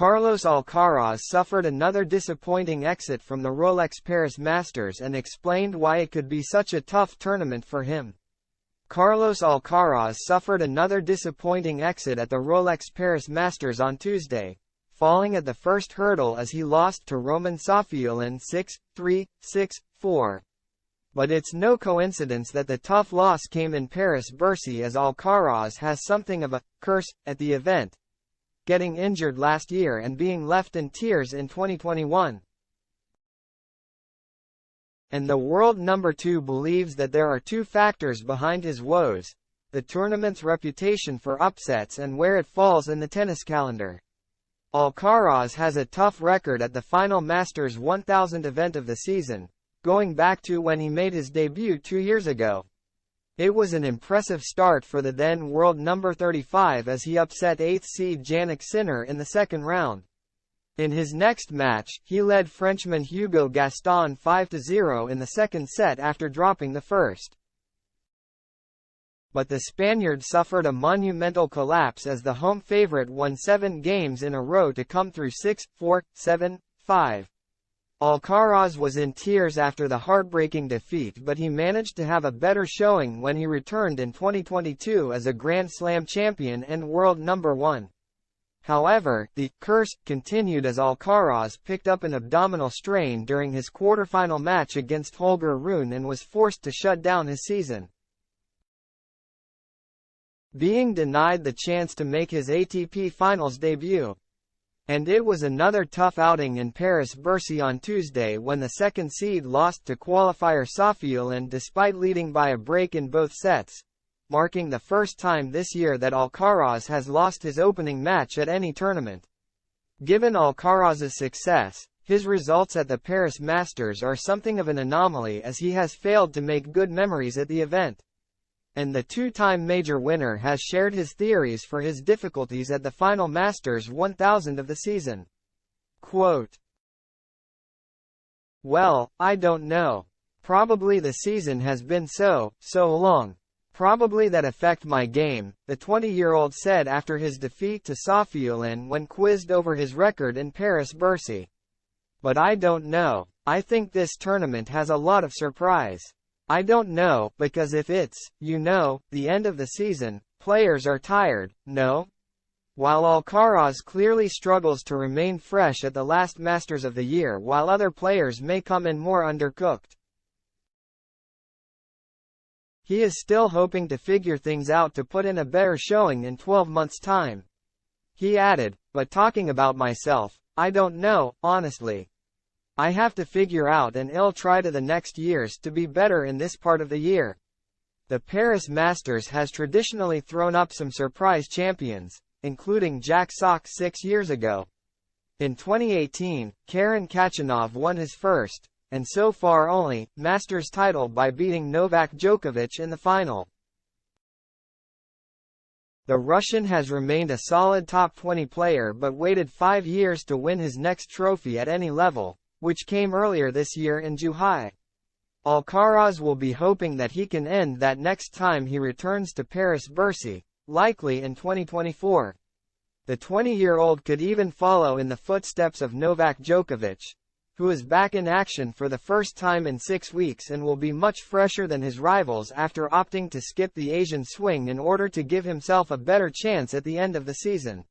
Carlos Alcaraz suffered another disappointing exit from the Rolex Paris Masters and explained why it could be such a tough tournament for him. Carlos Alcaraz suffered another disappointing exit at the Rolex Paris Masters on Tuesday, falling at the first hurdle as he lost to Roman Safiullin 6-3, 6-4. But it's no coincidence that the tough loss came in Paris-Bercy, as Alcaraz has something of a curse at the event, getting injured last year and being left in tears in 2021. And the world number 2 believes that there are two factors behind his woes: the tournament's reputation for upsets and where it falls in the tennis calendar. Alcaraz has a tough record at the final Masters 1000 event of the season, going back to when he made his debut 2 years ago. It was an impressive start for the then world number 35 as he upset 8th seed Jannik Sinner in the second round. In his next match, he led Frenchman Hugo Gaston 5-0 in the second set after dropping the first. But the Spaniard suffered a monumental collapse as the home favorite won 7 games in a row to come through 6-4, 7-5. Alcaraz was in tears after the heartbreaking defeat, but he managed to have a better showing when he returned in 2022 as a Grand Slam champion and world number 1. However, the curse continued as Alcaraz picked up an abdominal strain during his quarterfinal match against Holger Rune and was forced to shut down his season, being denied the chance to make his ATP Finals debut. And it was another tough outing in Paris-Bercy on Tuesday when the second seed lost to qualifier Safiullin despite leading by a break in both sets, marking the first time this year that Alcaraz has lost his opening match at any tournament. Given Alcaraz's success, his results at the Paris Masters are something of an anomaly as he has failed to make good memories at the event. And the two-time major winner has shared his theories for his difficulties at the final Masters 1000 of the season. Quote, "Well, I don't know. Probably the season has been so long. Probably that affect my game," the 20-year-old said after his defeat to Safiullin when quizzed over his record in Paris-Bercy. "But I don't know. I think this tournament has a lot of surprise. I don't know, because if it's, the end of the season, players are tired, no?" While Alcaraz clearly struggles to remain fresh at the last Masters of the year, while other players may come in more undercooked, he is still hoping to figure things out to put in a better showing in 12 months' time. He added, "But talking about myself, I don't know, honestly. I have to figure out and I'll try to the next years to be better in this part of the year." The Paris Masters has traditionally thrown up some surprise champions, including Jack Sock 6 years ago. In 2018, Karen Khachanov won his first, and so far only, Masters title by beating Novak Djokovic in the final. The Russian has remained a solid top 20 player but waited 5 years to win his next trophy at any level, which came earlier this year in Zhuhai. Alcaraz will be hoping that he can end that next time he returns to Paris-Bercy, likely in 2024. The 20-year-old could even follow in the footsteps of Novak Djokovic, who is back in action for the first time in 6 weeks and will be much fresher than his rivals after opting to skip the Asian swing in order to give himself a better chance at the end of the season.